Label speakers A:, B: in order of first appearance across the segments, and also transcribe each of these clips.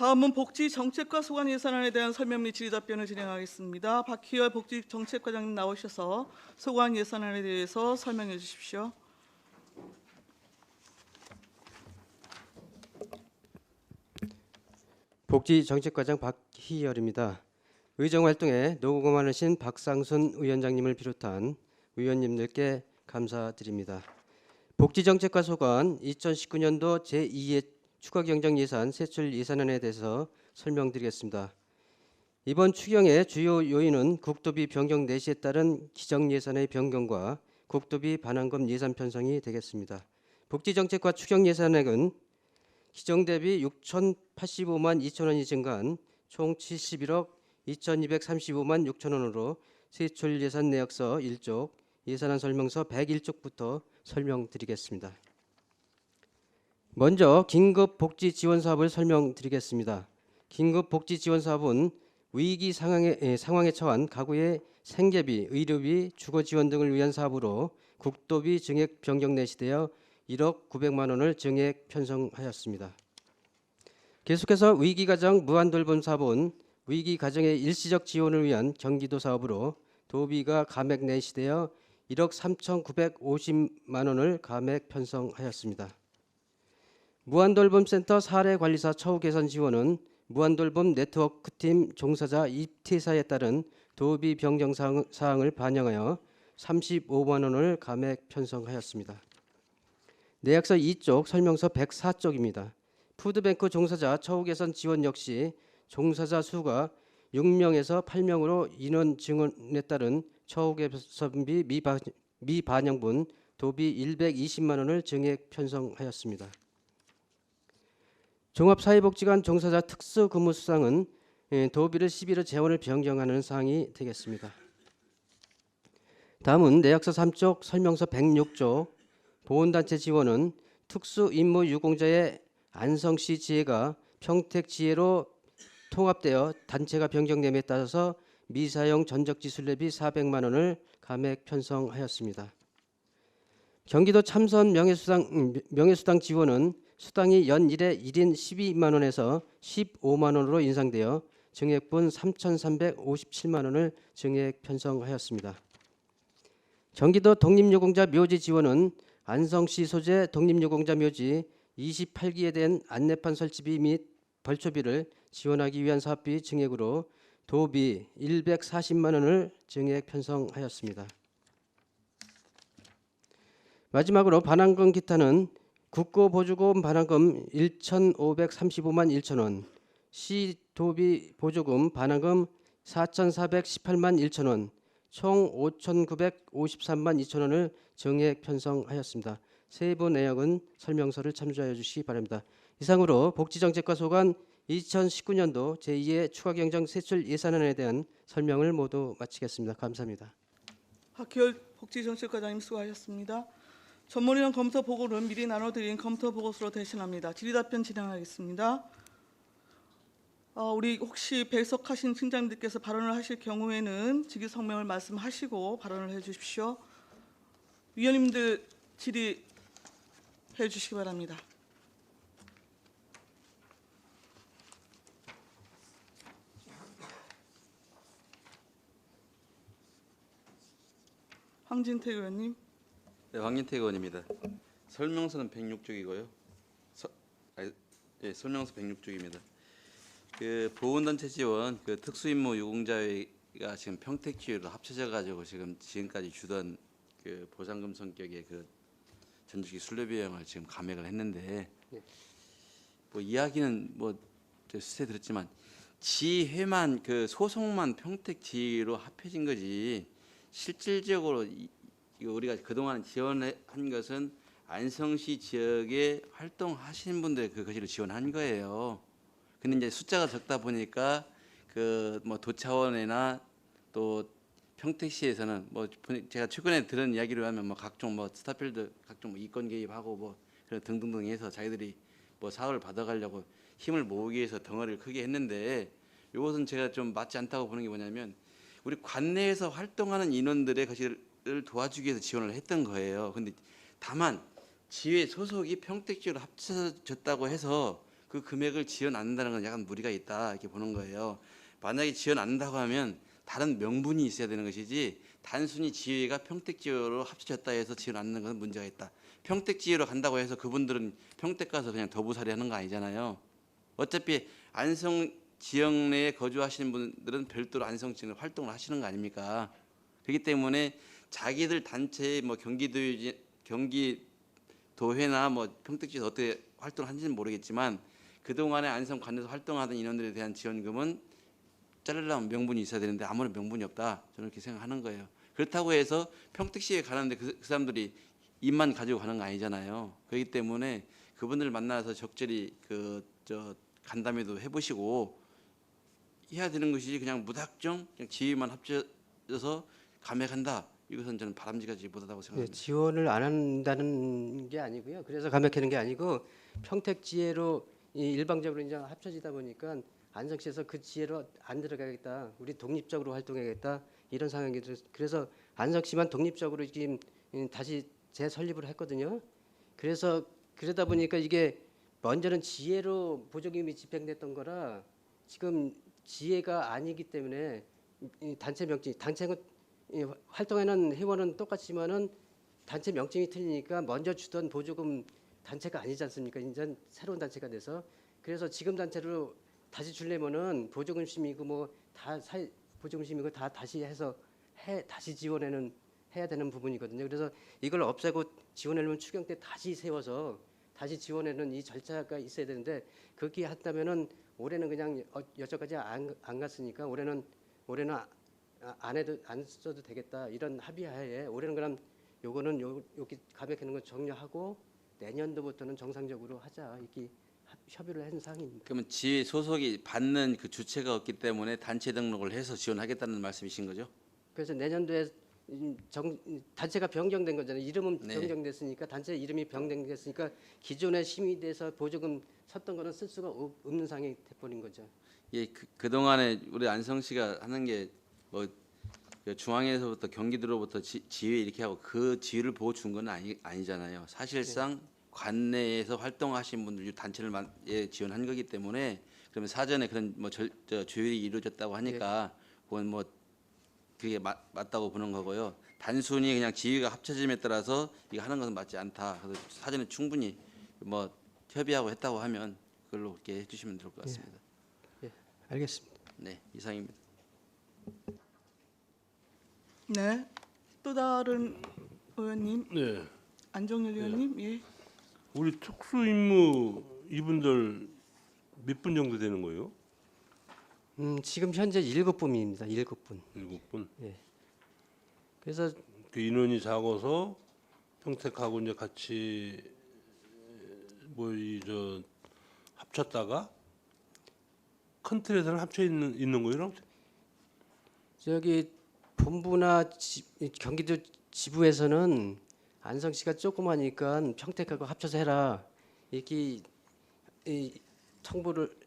A: 다음은 복지정책과 소관 예산안에 대한 설명 및 질의답변을 진행하겠습니다. 박희열 복지정책과장님 나오셔서 소관 예산안에 대해서 설명해 주십시오.
B: 복지정책과장 박희열입니다. 의정활동에 노고 많으신 박상순 위원장님을 비롯한 위원님들께 감사드립니다. 복지정책과 소관 2019년도 제2회 추가경정예산 세출 예산안에 대해서 설명드리겠습니다. 이번 추경의 주요 요인은 국도비 변경 내시에 따른 기정예산의 변경과 국도비 반환금 예산 편성이 되겠습니다. 복지정책과 추경예산액은 기정 대비 6,085만 2천 원이 증가한 총 71억 2,235만 6천 원으로 세출 예산 내역서 1쪽, 예산안 설명서 101쪽부터 설명드리겠습니다. 먼저 긴급 복지 지원 사업을 설명드리겠습니다. 긴급 복지 지원 사업은 위기 상황에 처한 가구의 생계비, 의료비, 주거 지원 등을 위한 사업으로 국도비 증액 변경 내시되어 1억 900만 원을 증액 편성하였습니다. 계속해서 위기가정 무한돌봄 사업은 위기가정의 일시적 지원을 위한 경기도 사업으로 도비가 감액 내시되어 1억 3,950만 원을 감액 편성하였습니다. 무한돌봄센터 사례관리사 처우 개선 지원은 무한돌봄 네트워크팀 종사자 입퇴사에 따른 도비 변경 사항을 반영하여 35만 원을 감액 편성하였습니다. 내역서 2쪽 설명서 104쪽입니다. 푸드뱅크 종사자 처우 개선 지원 역시 종사자 수가 6명에서 8명으로 인원 증원에 따른 처우 개선비 미반영분 도비 120만 원을 증액 편성하였습니다. 종합사회복지관 종사자 특수근무수당은 도비를 11호 재원을 변경하는 사항이 되겠습니다. 다음은 내역서 3쪽 설명서 106쪽 보훈단체 지원은 특수임무유공자의 안성시 지회가 평택지회로 통합되어 단체가 변경됨에 따라서 미사용 전적지술례비 400만 원을 감액 편성하였습니다. 경기도 참선 명예수당 지원은 수당이 연일에 1인 12만 원에서 15만 원으로 인상되어 증액분 3,357만 원을 증액 편성하였습니다. 경기도 독립유공자 묘지 지원은 안성시 소재 독립유공자 묘지 28기에 대한 안내판 설치비 및 벌초비를 지원하기 위한 사업비 증액으로 도비 140만 원을 증액 편성하였습니다. 마지막으로 반환금 기타는 국고보조금 반환금 1,535만 1천 원, 시도비 보조금 반환금 4,418만 1천 원, 총 5,953만 2천 원을 증액 편성하였습니다. 세부 내역은 설명서를 참조하여 주시기 바랍니다. 이상으로 복지정책과 소관 2019년도 제2회 추가경정 세출 예산안에 대한 설명을 모두 마치겠습니다. 감사합니다.
A: 박희열 복지정책과장님 수고하셨습니다. 전문위원 검토 보고는 미리 나눠드린 검토 보고서로 대신합니다. 질의답변 진행하겠습니다. 우리 혹시 배석하신 팀장님들께서 발언을 하실 경우에는 직위 성명을 말씀하시고 발언을 해주십시오. 위원님들 질의해 주시기 바랍니다. 황진태 의원님.
C: 네, 황진태 의원입니다. 설명서는 106쪽이고요. 설명서 106쪽입니다. 그 보훈단체 지원 그 특수임무 유공자가 지금 평택지회로 합쳐져 가지고 지금까지 주던 그 보상금 성격의 그 전주기 순례 비용을 지금 감액을 했는데 뭐 이야기는 뭐 수세 들었지만 지회만 그 소속만 평택지회로 합해진 거지 실질적으로 우리가 그동안 지원한 것은 안성시 지역에 활동하시는 분들 그것을 지원한 거예요. 근데 이제 숫자가 적다 보니까 그 뭐 도차원이나 또 평택시에서는 뭐 제가 최근에 들은 이야기로 하면 뭐 각종 뭐 스타필드 각종 뭐 이권 개입하고 뭐 그런 등등등 해서 자기들이 뭐 사업을 받아가려고 힘을 모으기 위해서 덩어리를 크게 했는데 이것은 제가 좀 맞지 않다고 보는 게 뭐냐면 우리 관내에서 활동하는 인원들의 것을 도와주기 위해서 지원을 했던 거예요. 근데 다만 지회 소속이 평택지로 합쳐졌다고 해서 그 금액을 지원 않는다는 건 약간 무리가 있다 이렇게 보는 거예요. 만약에 지원 않는다고 하면 다른 명분이 있어야 되는 것이지 단순히 지회가 평택지회로 합쳐졌다 해서 지원 않는 건 문제가 있다. 평택지회로 간다고 해서 그분들은 평택 가서 그냥 더부살이 하는 거 아니잖아요. 어차피 안성 지역 내에 거주하시는 분들은 별도로 안성 지역 활동을 하시는 거 아닙니까? 그렇기 때문에 자기들 단체의 뭐 경기도회나 뭐 평택지에서 어떻게 활동하는지는 모르겠지만 그동안에 안성 관에서 활동하던 인원들에 대한 지원금은 자르려면 명분이 있어야 되는데 아무런 명분이 없다. 저는 그렇게 생각하는 거예요. 그렇다고 해서 평택시에 가는데 그 사람들이 입만 가지고 가는 거 아니잖아요. 그렇기 때문에 그분들 만나서 적절히 간담회도 해보시고 해야 되는 것이지 그냥 무작정 그냥 지위만 합쳐져서 감액한다. 이것은 저는 바람직하지 못하다고
B: 예,
C: 생각합니다.
B: 지원을 안 한다는 게 아니고요. 그래서 감액하는 게 아니고 평택지회로 일방적으로 이제 합쳐지다 보니까 안성시에서 그 지혜로 안 들어가겠다. 우리 독립적으로 활동해야겠다. 이런 상황이 그래서 안성시만 독립적으로 지금 다시 재설립을 했거든요. 그래서 그러다 보니까 이게 먼저는 지혜로 보조금이 집행됐던 거라 지금 지혜가 아니기 때문에 이 단체 명칭, 단체는 활동하는 회원은 똑같지만은 단체 명칭이 틀리니까 먼저 주던 보조금 단체가 아니지 않습니까? 이제 새로운 단체가 돼서 그래서 지금 단체로 다시 주려면은 보조금 심이고 뭐 다 보조금 심이고 다 다시 해서 다시 지원해는 해야 되는 부분이거든요. 그래서 이걸 없애고 지원하려면 추경 때 다시 세워서 다시 지원하는 이 절차가 있어야 되는데 그렇게 한다면은 올해는 그냥 여태까지 안 갔으니까 올해는 안 써도 되겠다 이런 합의하에 올해는 그럼 요거는 여기 감액하는 건 정리하고 내년도부터는 정상적으로 하자 이렇게 협의를 한 사항입니다.
C: 그러면 지회 소속이 받는 그 주체가 없기 때문에 단체 등록을 해서 지원하겠다는 말씀이신 거죠?
B: 그래서 내년도에 단체가 변경된 거잖아요. 이름은
C: 네.
B: 변경됐으니까 단체 이름이 변경됐으니까 기존에 심의돼서 보조금 섰던 거는 쓸 수가 없는 상황이 돼버린 거죠.
C: 예, 그동안에 우리 안성시가 하는 게뭐 중앙에서부터 경기도로부터 지회 이렇게 하고 그 지회를 보고 준 건 아니잖아요. 사실상 관내에서 활동하신 분들 단체를 지원한 거기 때문에 그러면 사전에 그런 뭐 조율이 이루어졌다고 하니까 그건 뭐 그게 맞다고 보는 거고요. 단순히 그냥 지위가 합쳐짐에 따라서 이거 하는 것은 맞지 않다. 그래서 사전에 충분히 뭐 협의하고 했다고 하면 그걸로 그렇게 해주시면 될 것 같습니다.
B: 예, 알겠습니다.
C: 네, 이상입니다.
A: 네. 또 다른 의원님,
D: 네,
A: 안정열 의원님, 예.
D: 우리 특수임무 이분들 몇 분 정도 되는 거예요?
B: 지금 현재 7분입니다. 7분.
D: 7분.
B: 그래서
D: 그 인원이 작아서 평택하고 이제 같이 뭐 합쳤다가 큰 틀에서는 합쳐 있는 거예요?
B: 저기 본부나 경기도 지부에서는 안성시가 조그마니까 평택하고 합쳐서 해라 이렇게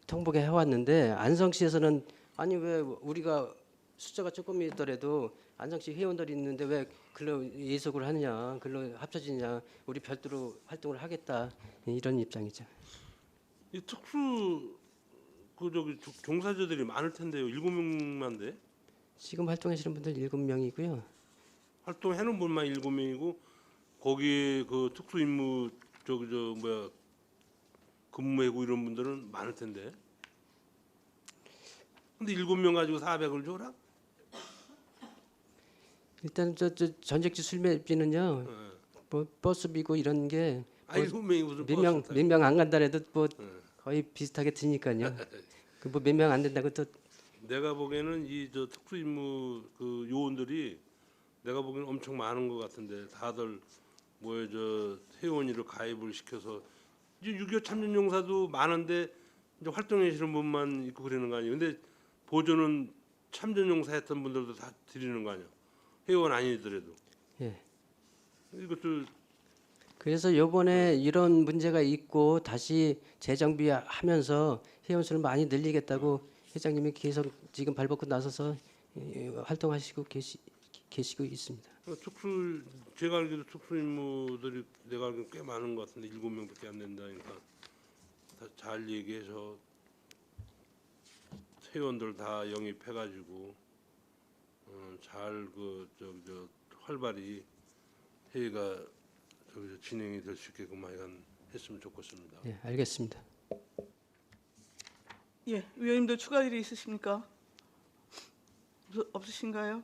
B: 통보게 해왔는데 안성시에서는 아니 왜 우리가 숫자가 조금이더라도 안성시 회원들이 있는데 왜 글로 예속을 하느냐 글로 합쳐지냐 우리 별도로 활동을 하겠다 이런 입장이죠.
D: 이 특수 종사자들이 많을 텐데요. 7명만 돼.
B: 지금 활동하시는 분들 7명이고요.
D: 활동해놓은 분만 7명이고 거기에 그 특수임무 근무하고 이런 분들은 많을 텐데. 근데 7명 가지고 400을 줘라?
B: 일단 저 전적지 술매비는요.
D: 네.
B: 뭐 버스비고 이런 게
D: 7명이 무슨
B: 몇 명 안 간다래도 뭐
D: 네.
B: 거의 비슷하게 드니까요. 그 뭐 몇 명 안 된다고 또
D: 내가 보기에는 특수임무 그 요원들이 내가 보기에는 엄청 많은 것 같은데 다들 회원위로 가입을 시켜서 이제 6.25 참전용사도 많은데 이제 활동하시는 분만 있고 그러는 거 아니에요? 근데 보조는 참전용사 했던 분들도 다 드리는 거 아니에요? 회원 아니더라도.
B: 예.
D: 이것도
B: 그래서 요번에 이런 문제가 있고 다시 재정비하면서 회원 수를 많이 늘리겠다고 회장님이 계속 지금 발벗고 나서서 활동하시고 계시고 있습니다.
D: 제가 알기로 특수임무들이 내가 알기로 꽤 많은 것 같은데 7명밖에 안 된다니까 잘 얘기해서 회원들 다 영입해가지고 잘 저 활발히 회의가 진행이 될 수 있게끔 하여간 했으면 좋겠습니다.
B: 예, 알겠습니다.
A: 예, 위원님들 추가 일이 있으십니까? 없으신가요?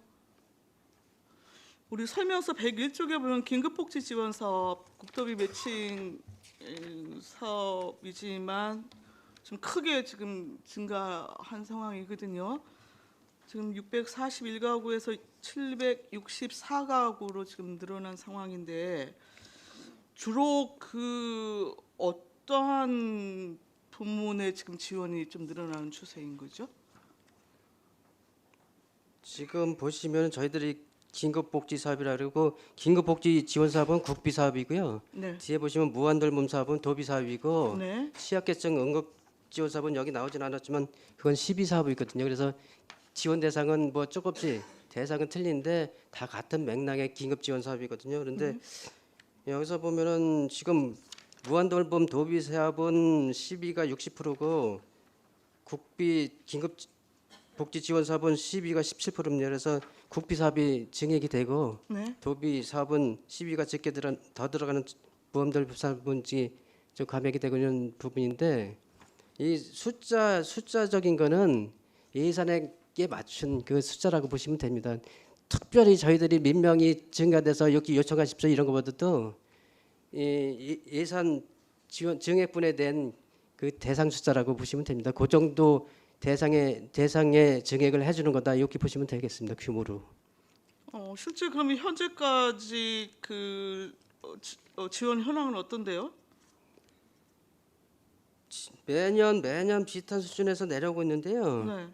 A: 우리 설명서 101쪽에 보면 긴급복지 지원 사업, 국토비 매칭 사업이지만 좀 크게 지금 증가한 상황이거든요. 지금 641가구에서 764가구로 지금 늘어난 상황인데 주로 그 어떠한 부문에 지금 지원이 좀 늘어나는 추세인 거죠?
B: 지금 보시면 저희들이 긴급복지 사업이라 그러고 긴급복지 지원 사업은 국비 사업이고요.
A: 네.
B: 뒤에 보시면 무한돌봄 사업은 도비 사업이고
A: 네.
B: 취약계층 응급 지원 사업은 여기 나오진 않았지만 그건 시비 사업이거든요. 그래서 지원 대상은 뭐 조금씩 대상은 틀린데 다 같은 맥락의 긴급 지원 사업이거든요. 그런데 여기서 보면은 지금 무한돌봄 도비 사업은 시비가 60%고 국비 긴급 복지 지원 사업은 시비가 17%입니다. 그래서 국비 사업이 증액이 되고
A: 네.
B: 도비 사업은 시비가 적게 더 들어가는 보험들 사업은 좀 감액이 되고 있는 부분인데 이 숫자적인 거는 예산에 맞춘 그 숫자라고 보시면 됩니다. 특별히 저희들이 민명이 증가돼서 여기 요청하십시오 이런 것보다도 이 예산 지원 증액분에 대한 그 대상 숫자라고 보시면 됩니다. 그 정도 대상의 증액을 해주는 거다 이렇게 보시면 되겠습니다. 규모로.
A: 실제 그러면 현재까지 지원 현황은 어떤데요?
B: 매년 비슷한 수준에서 내려오고 있는데요.
A: 네.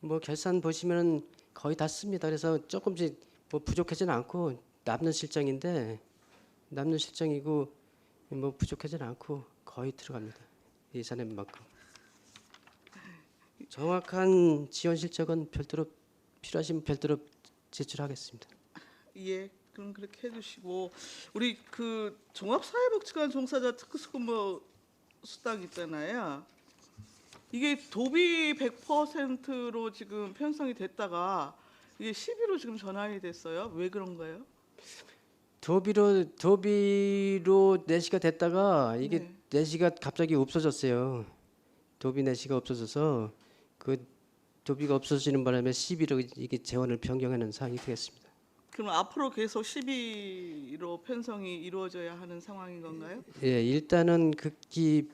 B: 뭐 결산 보시면은 거의 다 씁니다. 그래서 조금씩 뭐 부족하지는 않고 남는 실정이고 뭐 부족하지는 않고 거의 들어갑니다. 예산의 만큼. 정확한 지원 실적은 별도로 필요하시면 별도로 제출하겠습니다.
A: 예. 그럼 그렇게 해주시고 우리 그 종합사회복지관 종사자 특수근무 수당 있잖아요. 이게 도비 100%로 지금 편성이 됐다가 이게 시비로 지금 전환이 됐어요. 왜 그런가요?
B: 도비로 내시가 됐다가 이게
A: 네.
B: 내시가 갑자기 없어졌어요. 도비 내시가 없어져서 그 도비가 없어지는 바람에 시비로 이게 재원을 변경하는 상황이 되겠습니다.
A: 그럼 앞으로 계속 시비로 편성이 이루어져야 하는 상황인 건가요?
B: 예, 일단은 극기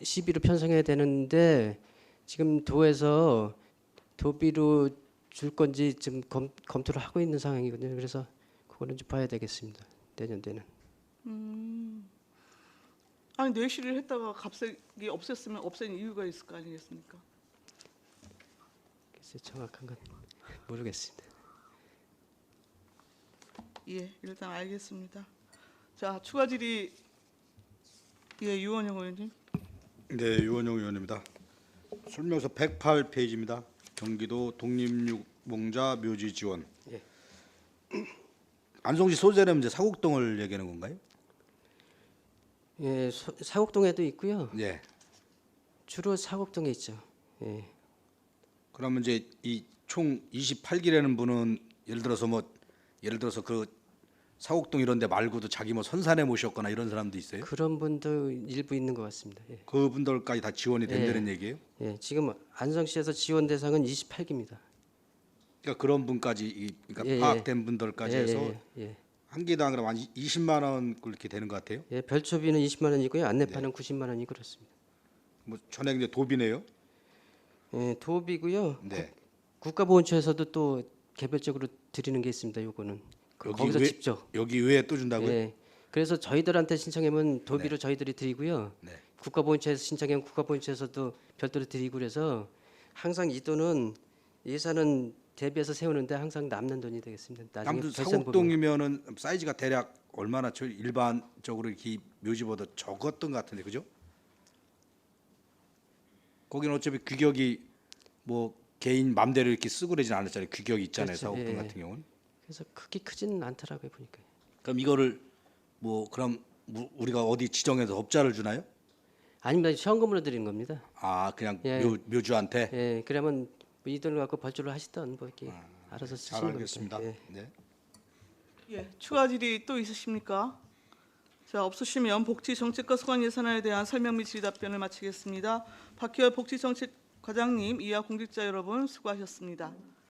B: 시비로 편성해야 되는데 지금 도에서 도비로 줄 건지 지금 검토를 하고 있는 상황이거든요. 그래서 그거는 좀 봐야 되겠습니다. 내년에는.
A: 아니 내시를 했다가 갑자기 없앴으면 없앤 이유가 있을 거 아니겠습니까?
B: 글쎄 정확한 건 모르겠습니다.
A: 예, 일단 알겠습니다. 자, 추가 질의 유원영 의원님.
E: 네, 유원영 의원입니다. 설명서 108페이지입니다. 경기도 독립유공자 묘지 지원.
B: 예.
E: 안성시 소재라면 이제 사곡동을 얘기하는 건가요?
B: 예, 사곡동에도 있고요.
E: 네.
B: 주로 사곡동에 있죠. 예.
E: 그러면 이제 이 총 28기라는 분은 예를 들어서 그 사곡동 이런 데 말고도 자기 뭐 선산에 모셨거나 이런 사람도 있어요?
B: 그런 분도 일부 있는 것 같습니다. 예.
E: 그분들까지 다 지원이 된다는 얘기예요?
B: 예, 지금 안성시에서 지원 대상은 28기입니다.
E: 그러니까 그런 분까지 그러니까
B: 예,
E: 파악된 분들까지 해서
B: 예.
E: 한 개당 그럼 한 20만 원 그렇게 되는 것 같아요.
B: 예, 별초비는 20만 원이고요. 안내파는 90만 원이 그렇습니다.
E: 뭐 전액 이제 도비네요.
B: 예, 도비고요.
E: 네.
B: 국가보훈처에서도 또 개별적으로 드리는 게 있습니다. 요거는 거기서 직접.
E: 여기 외에 또 준다고요?
B: 예. 그래서 저희들한테 신청하면 도비로 저희들이 드리고요.
E: 네.
B: 국가보훈처에서 신청하면 국가보훈처에서도 별도로 드리고 그래서 항상 이 돈은 예산은 대비해서 세우는데 항상 남는 돈이 되겠습니다. 나중에
E: 아무튼
B: 결산 보면.
E: 사곡동이면은 사이즈가 대략 얼마나 일반적으로 이렇게 묘지보다 적었던 것 같은데 그죠? 거기는 어차피 규격이 뭐 개인 맘대로 이렇게 쓰고 그러진 않았잖아요. 규격이 있잖아요.
B: 그렇죠.
E: 사곡동
B: 예.
E: 같은 경우는.
B: 그래서 크게 크지는 않더라고요 보니까.
E: 그럼 이거를 그럼 우리가 어디 지정해서 업자를 주나요?
B: 아닙니다. 현금으로 드리는 겁니다.
E: 아 그냥
B: 예.
E: 묘주한테.
B: 예, 그러면 뭐 이 돈을 갖고 벌초를 하시던 뭐 이렇게 알아서
E: 잘
B: 쓰시는 겁니다.
E: 알겠습니다.
B: 예.
E: 네.
A: 예, 추가 질의 또 있으십니까? 자, 없으시면 복지정책과 소관 예산안에 대한 설명 및 질의 답변을 마치겠습니다. 박희열 복지정책과장님, 이하 공직자 여러분 수고하셨습니다.